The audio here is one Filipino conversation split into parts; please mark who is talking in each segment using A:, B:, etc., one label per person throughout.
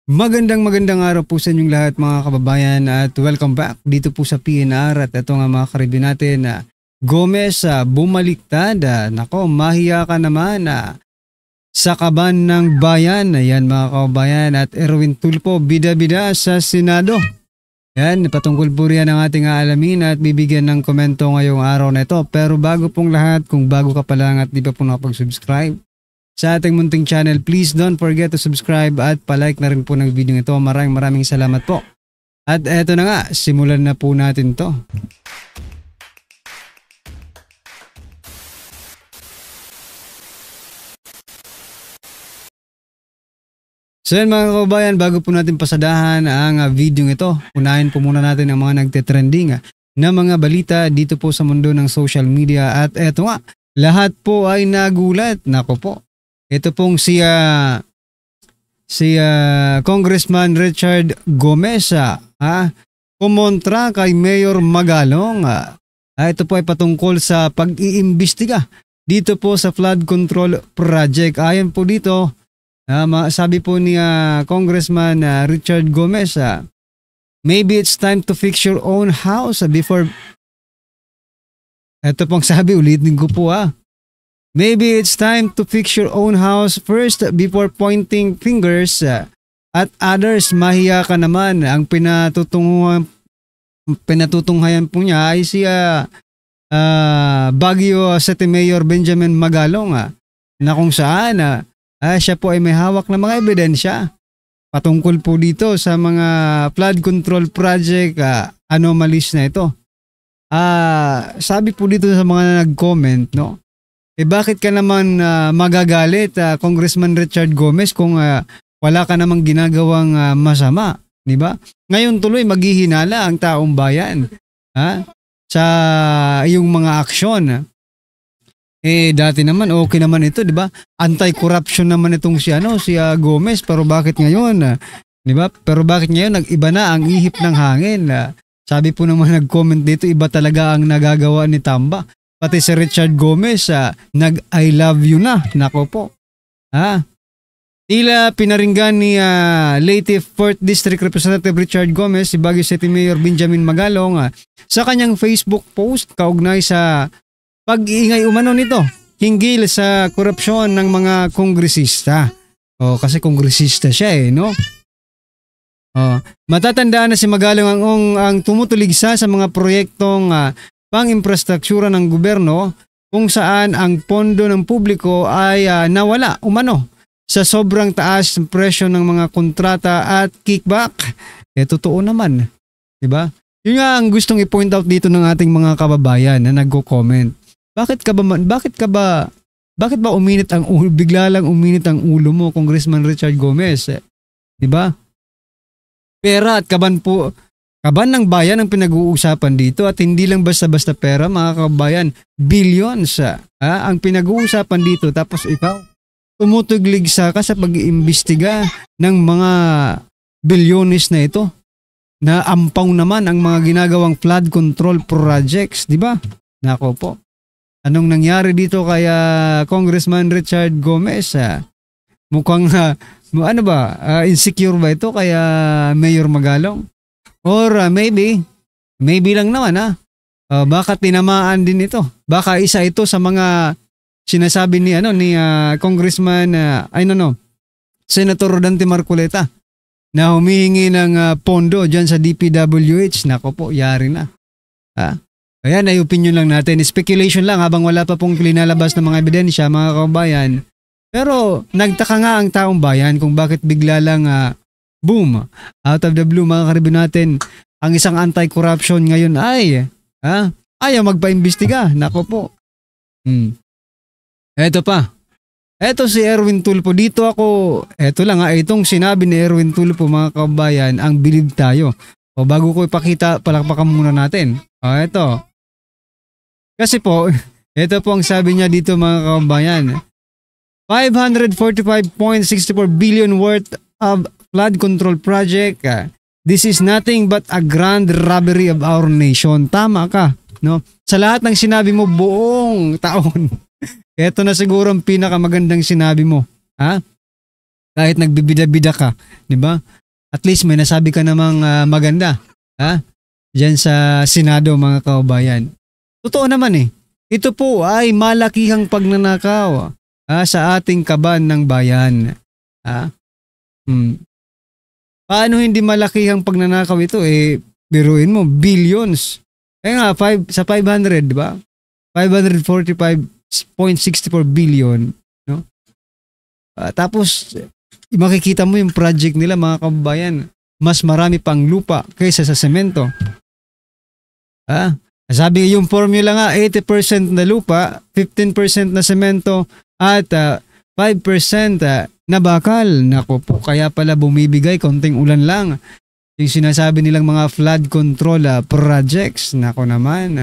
A: Magandang araw po sa inyong lahat mga kababayan at welcome back dito po sa PNR at ito nga mga karibin natin na Gomez bumaliktad. Nako, mahiya ka naman sa kaban ng bayan. Ayan mga kababayan, at Erwin Tulfo bida-bida sa Senado. Yan, patungkol po riyan ang ating aalamin at bibigyan ng komento ngayong araw na ito. Pero bago pong lahat, kung bago ka pa lang at di pa po nakapag-subscribe sa ating munting channel, please don't forget to subscribe at palike na rin po ng video ito. Maraming salamat po. At eto na nga, simulan na po natin to. So yan mga kababayan, bago po natin pasadahan ang video ito, unahin po muna natin ang mga nagte-trending na mga balita dito po sa mundo ng social media. At eto nga, lahat po ay nagulat. Nako po. Ito pong si Congressman Richard Gomez kumontra kay Mayor Magalong. Ito po ay patungkol sa pag-iimbestiga dito po sa flood control project. Ayon po dito, sabi po ni Congressman Richard Gomez, maybe it's time to fix your own house before... Ito pong sabi, ulitin ko po maybe it's time to fix your own house first before pointing fingers at others. Mahiya ka naman. Ang pinatutunghayan po niya ay si Baguio City Mayor Benjamin Magalong na kung saan siya po ay may hawak na mga ebidensya patungkol po dito sa mga flood control project anomalies na ito. Sabi po dito sa mga nag-comment, no? Bakit ka naman magagalit, Congressman Richard Gomez, kung wala ka namang ginagawang masama, di ba? Ngayon tuloy maghihinala ang taong bayan sa iyong mga aksyon. Dati naman okay naman ito, di ba? Anti-corruption naman itong si Gomez, pero bakit ngayon, di ba? Pero bakit ngayon nag-iba na ang ihip ng hangin? Sabi po naman nag-comment dito, iba talaga ang nagagawa ni Tamba. Pati si Richard Gomez, nag-I love you na. Nako po. Tila pinaringgan ni late 4th District Representative Richard Gomez, si Baguio City Mayor Benjamin Magalong, sa kanyang Facebook post kaugnay sa pag-iingay umano nito hinggil sa korupsyon ng mga kongresista. Kasi kongresista siya no? Matatandaan na si Magalong ang tumutuligsa sa mga proyektong pang-infrastruktura ng gobyerno kung saan ang pondo ng publiko ay nawala umano sa sobrang taas presyo ng mga kontrata at kickback. Totoo naman, di ba? Yun nga ang gustong i-point out dito ng ating mga kababayan na nagko-comment. Bakit ba uminit ang ulo, bigla lang uminit ang ulo mo, Congressman Richard Gomez? Di ba? Pera at kaban ng bayan ang pinag-uusapan dito, at hindi lang basta-basta pera mga kababayan, billions ang pinag-uusapan dito, tapos ikaw tumutugligsa ka sa pag-iimbestiga ng mga bilyones na ito na ampaw naman ang mga ginagawang flood control projects, di ba? Nako po. Anong nangyari dito kay Congressman Richard Gomez? Mukhang insecure ba ito kaya Mayor Magalong? Or maybe lang naman baka tinamaan din ito. Baka isa ito sa mga sinasabi ni Congressman Senator Rodante Marcoleta na humihingi ng pondo diyan sa DPWH. Nako po, yari na. Ayan, ay opinion lang natin. Speculation lang habang wala pa pong linalabas ng mga ebidensya mga kababayan. Pero nagtaka nga ang taong bayan kung bakit bigla lang boom, out of the blue mga karibin natin, ang isang anti-corruption ngayon ay ayaw magpa-imbestiga. Nako po. Eto pa. Eto si Erwin Tulfo. Eto lang itong sinabi ni Erwin Tulfo mga kababayan, ang bilib tayo. Bago ko ipakita, palakpakan muna natin. Eto. Kasi po, ito po ang sabi niya dito mga kababayan. 545.64 billion worth of flood control project. This is nothing but a grand robbery of our nation. Tama ka, no? Sa lahat ng sinabi mo buong taon, ito na siguro ang pinakamagandang sinabi mo. kahit nagbibida-bida ka, di ba? At least may nasabi ka namang maganda, ha? Diyan sa Senado, mga kababayan. Totoo naman eh. Ito po ay malakihang pagnanakaw sa ating kaban ng bayan. Ha? Paano hindi malakihang pagnanakaw ito? Biruin mo, billions. Kaya nga, sa 500, di ba? 545.64 billion. No? Tapos, makikita mo yung project nila, mga kababayan. Mas marami pang lupa kaysa sa semento. Sabi yung formula nga, 80% na lupa, 15% na semento, at 5% na bakal. Nako po, kaya pala bumibigay, konting ulan lang. Yung sinasabi nilang mga flood control projects. Nako naman.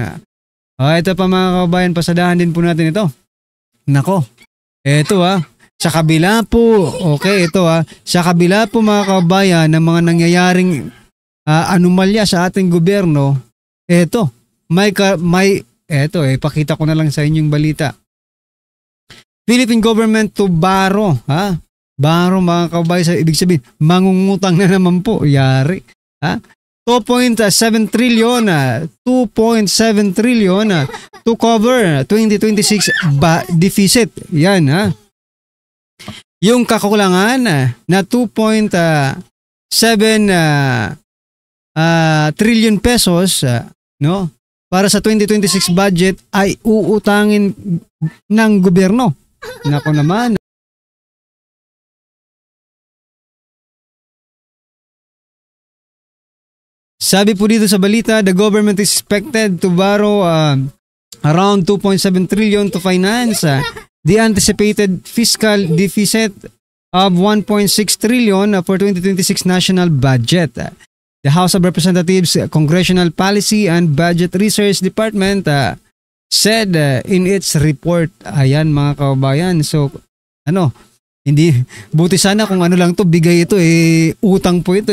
A: Ito pa mga kababayan, pasadahan din po natin ito. Nako, ito sa kabila po, sa kabila po mga kababayan ng mga nangyayaring anomalya sa ating gobyerno, pakita ko na lang sa inyong balita. Philippine government to borrow, Borrow mga kababayan, ibig sabihin, mangungutang na naman po, yari. 2.7 trillion to cover 2026 deficit. Yan, Yung kakulangan na 2.7 trillion pesos, no? Para sa 2026 budget ay uutangin ng gobyerno. Nako naman. Sabi po dito sa balita, the government is expected to borrow around 2.7 trillion to finance the anticipated fiscal deficit of 1.6 trillion for 2026 national budget. The House of Representatives Congressional Policy and Budget Research Department said in its report. Ayan mga kababayan. So, hindi, buti sana kung ano lang to, bigay ito utang po ito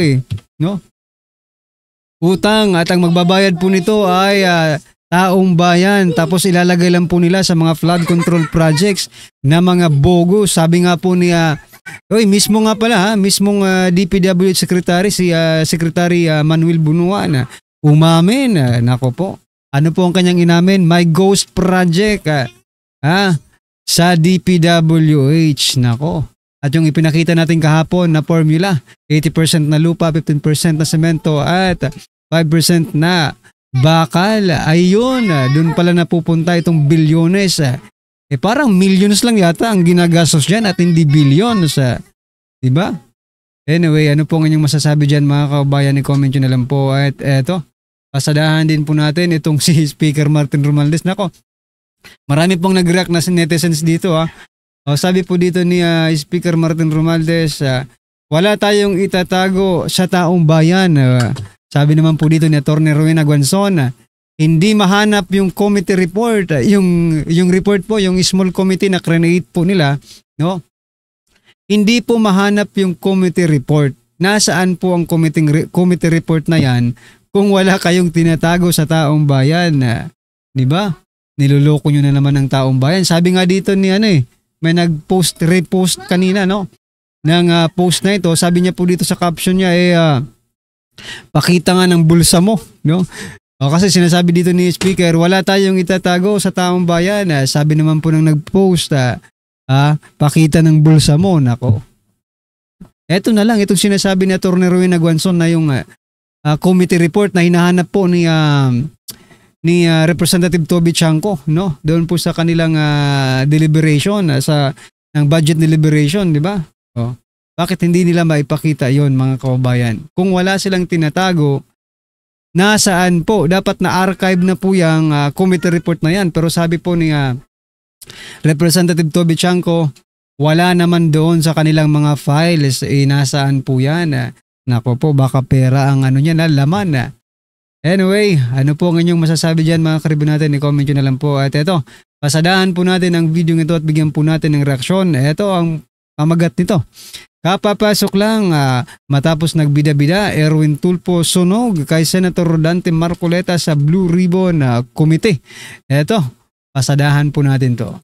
A: no? Utang, at ang magbabayad po nito ay taong bayan, tapos ilalagay lang po nila sa mga flood control projects na mga bogo. Sabi nga po niya, mismo nga pala mismong DPWH Secretary, si Secretary Manuel Bunuan, umamin, nako po. Ano po ang kanyang inamin? My ghost project sa DPWH, nako. At yung ipinakita natin kahapon na formula, 80% na lupa, 15% na semento, at 5% na bakal. Ayun, dun pala napupunta itong bilyones. Parang millions lang yata ang ginagastos dyan at hindi billions. Diba? Anyway, ano po ang inyong masasabi dyan mga kababayan? I-comment nyo na lang po. At eto, pasadahan din po natin itong si Speaker Martin Romualdez. Nako, marami pong nag-react na netizens dito. Sabi po dito ni Speaker Martin Romualdez, wala tayong itatago sa taong bayan. Sabi naman po dito ni Atty. Rowena Guanzon, hindi mahanap yung committee report, yung report po, yung small committee na create po nila, no? Hindi po mahanap yung committee report. Nasaan po ang committee report na yan kung wala kayong tinatago sa taong bayan? Di ba? Niloloko nyo na naman ang taong bayan. Sabi nga dito ni may repost kanina, no? Ng post na ito, sabi niya po dito sa caption niya, pakita nga ng bulsa mo, no? Kasi sinasabi dito ni Speaker, wala tayong itatago sa taong bayan. Sabi naman po ng nag-post, pakita ng bulsa mo, nako. Eto na lang, itong sinasabi ni Atty. Rowena Guanzon na yung committee report na hinahanap po ni Representative Toby Chanco, no? Doon po sa kanilang deliberation, ng budget deliberation, di ba? Bakit hindi nila maipakita yon mga kababayan? Kung wala silang tinatago, nasaan po? Dapat na-archive na po yung committee report na yan. Pero sabi po ni Representative Toby Chanco, wala naman doon sa kanilang mga files. Nasaan po yan? Nako po, baka pera ang laman. Anyway, ano po ang inyong masasabi dyan mga karibo natin? I-comment nyo na lang po. At eto, pasadahan po natin ang video nito at bigyan po natin ng reaksyon. Eto ang pamagat nito. Kapapasok lang matapos nagbida-bida, Erwin Tulfo sunog kay Senator Rodante Marcoleta sa Blue Ribbon Committee. Eto, pasadahan po natin to.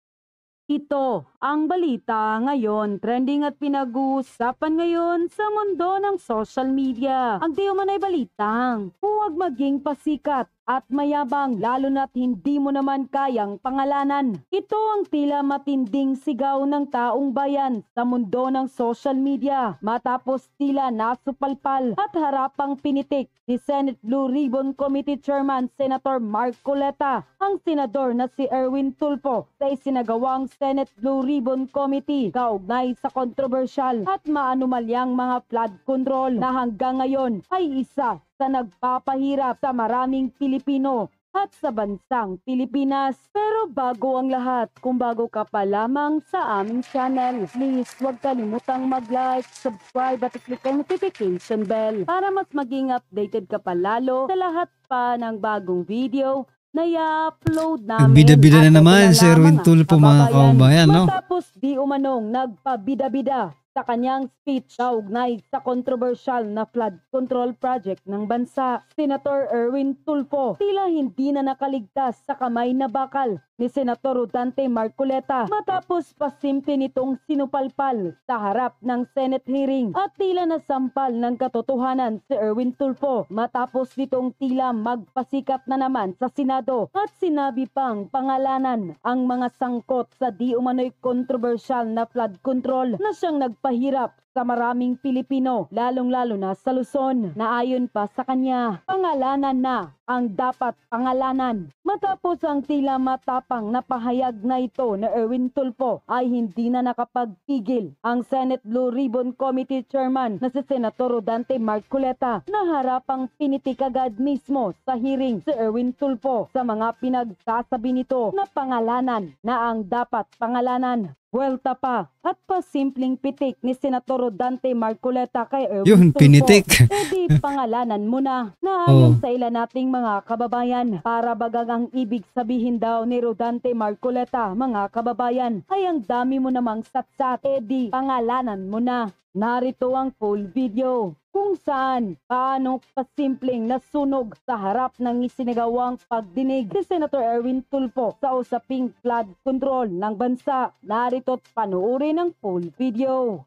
B: Ito Ang balita ngayon, trending at pinag-uusapan ngayon sa mundo ng social media. Ang di umano'y balitang, huwag maging pasikat at mayabang lalo na't hindi mo naman kayang pangalanan. Ito ang tila matinding sigaw ng taong bayan sa mundo ng social media matapos tila nasupalpal at harapang pinitik ni Senate Blue Ribbon Committee Chairman Senator Mark Coleta ang senador na si Erwin Tulfo sa isinagawang Senate Blue Ribbon Committee kaugnay sa kontrobersyal at maanumalyang mga flood control na hanggang ngayon ay isa sa nagpapahirap sa maraming Pilipino at sa bansang Pilipinas. Pero bago ang lahat, kung bago ka pa lamang sa aming channel, please huwag kalimutang mag-like, subscribe at i-click ang notification bell para mas maging updated ka pa lalo sa lahat pa ng bagong video na i-upload namin.
A: Bida-bida na naman si Erwin Tulfo mga kababayan, no?
B: Matapos di umanong nagpabida-bida sa kanyang speech kaugnay sa kontrobersyal na flood control project ng bansa, Senator Erwin Tulfo tila hindi na nakaligtas sa kamay na bakal ni Senator Rodante Marcoleta matapos pasimple nitong sinupalpal sa harap ng Senate hearing at tila nasampal ng katotohanan si Erwin Tulfo matapos nitong tila magpasikat na naman sa Senado at sinabi pang pangalanan ang mga sangkot sa di umano'y kontrobersyal na flood control na siyang nagpahirap sa maraming Pilipino, lalong-lalo na sa Luzon, na ayon pa sa kanya, pangalanan na ang dapat pangalanan. Matapos ang tila matapang na pahayag na ito na Erwin Tulfo ay hindi na nakapagpigil ang Senate Blue Ribbon Committee Chairman na si Senator Rodante Marcoleta na harapang pinitik agad mismo sa hearing si Erwin Tulfo sa mga pinagsasabi nito na pangalanan na ang dapat pangalanan. Buwelta pa at pasimpleng pitik ni Senator Rodante Marcoleta kay Erwin Tulfo.
A: Pinitik.
B: Di pangalanan mo na ayon sa ilan nating mga kababayan. Para bagang ang ibig sabihin daw ni Rodante Marcoleta, mga kababayan, ay ang dami mo namang satsat. Di pangalanan mo na. Narito ang full video kung saan paano pasimpleng nasunog sa harap ng isinagawang pagdinig ni Senator Erwin Tulfo sa usaping flood control ng bansa. Narito't panoorin ang full video.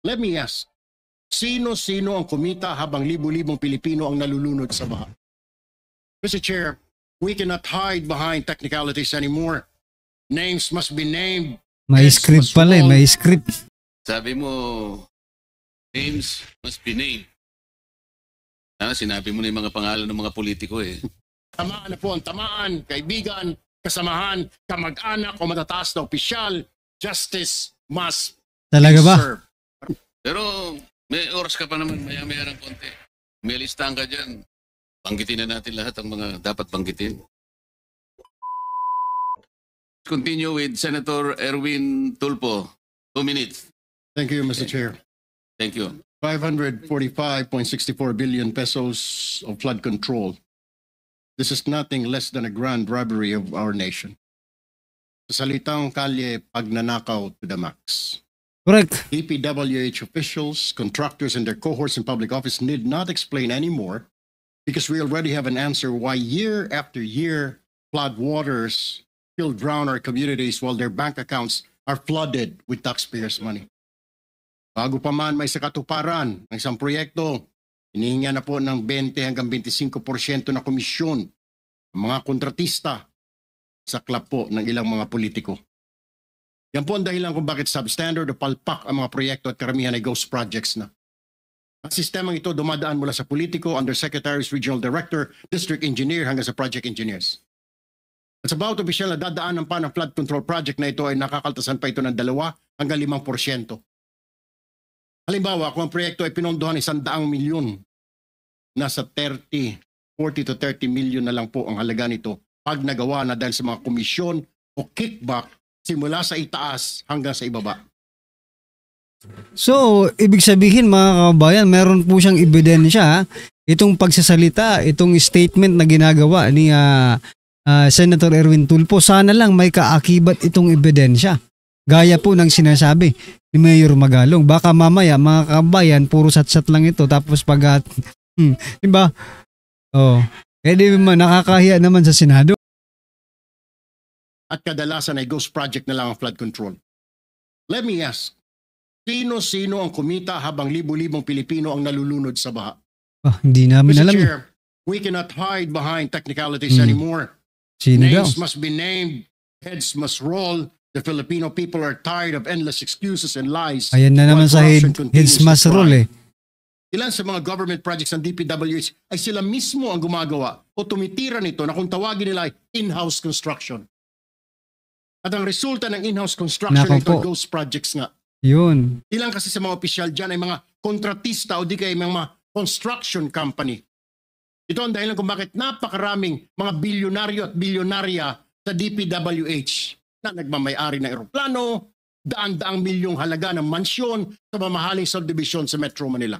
C: Let me ask, sino-sino ang kumita habang libu-libong Pilipino ang nalulunod sa baha? Mr. Chair, we cannot hide behind technicalities anymore. Names must be named.
A: May script pala may script.
D: Sabi mo, names must be named. Sinabi mo na yung mga pangalan ng mga politiko eh.
C: Tamaan na po ang tamaan, kaibigan, kasamahan, kamag-anak o matataas na opisyal. Justice must
A: Talaga ba?
C: served.
D: Pero may oras ka pa naman, maya-maya ng konti. May listahan ka dyan. Banggitin na natin lahat ang mga dapat banggitin. Continue with Senator Erwin Tulfo. 2 minutes.
C: Thank you, Mr. Chair.
D: Thank you.
C: 545.64 billion pesos of flood control. This is nothing less than a grand robbery of our nation. Sa salitang kalye, pagnanakaw to the max.
A: Correct.
C: DPWH officials, contractors, and their cohorts in public office need not explain anymore because we already have an answer why year after year flood waters still drown our communities while their bank accounts are flooded with taxpayers' money. Bago pa man may sakatuparan ng isang proyekto, hinihinga na po ng 20 hanggang 25% na komisyon ng mga kontratista sa klap po ng ilang mga politiko. Yan po ang dahilan kung bakit substandard o palpak ang mga proyekto at karamihan ay ghost projects na. Ang sistemang ito dumadaan mula sa politiko, undersecretaries, regional director, district engineer hanggang sa project engineers. At sa bawat opisyal na dadaanan pa ng flood control project na ito ay nakakaltasan pa ito ng 2 hanggang 5%. Halimbawa, kung ang proyekto ay pinondohan 100 milyon, nasa 40 to 30 milyon na lang po ang halaga nito pag nagawa na dahil sa mga komisyon o kickback simula sa itaas hanggang sa ibaba.
A: So, ibig sabihin mga kababayan, meron po siyang ebidensya. Itong pagsasalita, itong statement na ginagawa ni Senator Erwin Tulfo, sana lang may kaakibat itong ebidensya. Gaya po ng sinasabi ni Mayor Magalong. Baka mamaya mga kabayan, puro satsat lang ito. Tapos pag, diba? Oh, eh di nakakahiya naman sa Senado.
C: At kadalasan ay ghost project na lang ang flood control. Let me ask, sino-sino ang kumita habang libo-libong Pilipino ang nalulunod sa baha?
A: Hindi namin
C: Mr.
A: alam.
C: Chair, we cannot hide behind technicalities anymore.
A: Sino daw?
C: Names must be named, heads must roll. The Filipino people are tired of endless excuses and lies.
A: Ayan na naman
C: while
A: sa
C: corruption continues
A: heads
C: to
A: must roll
C: thrive.
A: eh.
C: Ilan sa mga government projects ng DPWH ay sila mismo ang gumagawa o tumitira nito na kung tawagin nila ay in-house construction. At ang resulta ng in-house construction
A: Nako
C: ito ay
A: po.
C: ghost projects nga.
A: Yun.
C: Ilan kasi sa mga opisyal dyan ay mga kontratista o di kaya mga construction company. Ito ang dahilan kung bakit napakaraming mga bilyonaryo at bilyonarya sa DPWH na nagmamayari ng eroplano, daan-daang milyong halaga ng mansyon sa mamahaling subdivision sa Metro Manila.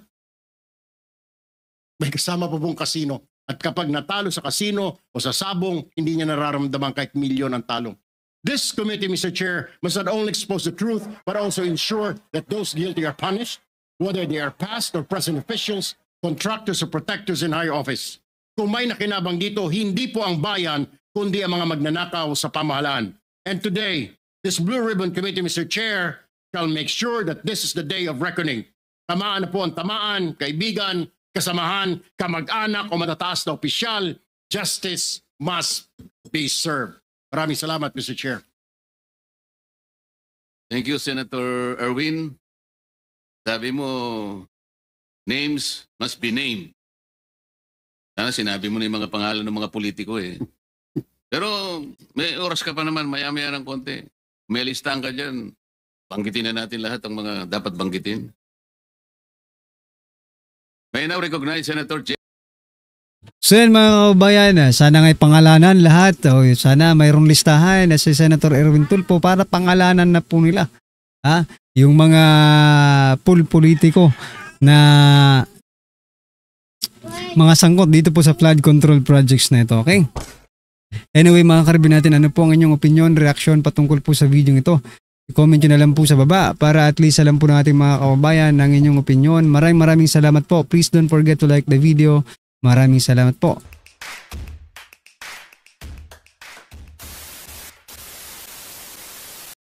C: May kasama pa pong kasino. At kapag natalo sa kasino o sa sabong, hindi niya nararamdaman kahit milyon ang talong. This committee, Mr. Chair, must not only expose the truth, but also ensure that those guilty are punished, whether they are past or present officials, contractors or protectors in higher office. Kung may nakinabang dito, hindi po ang bayan, kundi ang mga magnanakaw sa pamahalaan. And today, this Blue Ribbon Committee, Mr. Chair, shall make sure that this is the day of reckoning. Tamaan na po ang tamaan, kaibigan, kasamahan, kamag-anak o matataas na opisyal. Justice must be served. Maraming salamat, Mr. Chair.
D: Thank you, Senator Erwin. Sabi mo, names must be named. Sana sinabi mo na yung mga pangalan ng mga politiko eh. Pero may oras ka pa naman, maya-maya ng konti. May listahan ka dyan. Banggitin na natin lahat ang mga dapat banggitin. May now recognize Senator J.
A: So yan mga kababayan, sana nga'y pangalanan lahat. O, sana mayroong listahan na si Senator Erwin Tulfo para pangalanan na po nila. Yung mga politiko na mga sangkot dito po sa flood control projects na ito. Okay? Anyway mga karibin natin, ano po ang inyong opinion, reaction patungkol po sa video ito? I-comment nyo na lang po sa baba para at least alam po ng ating mga kababayan ng inyong opinion. Maraming salamat po. Please don't forget to like the video. Maraming salamat po.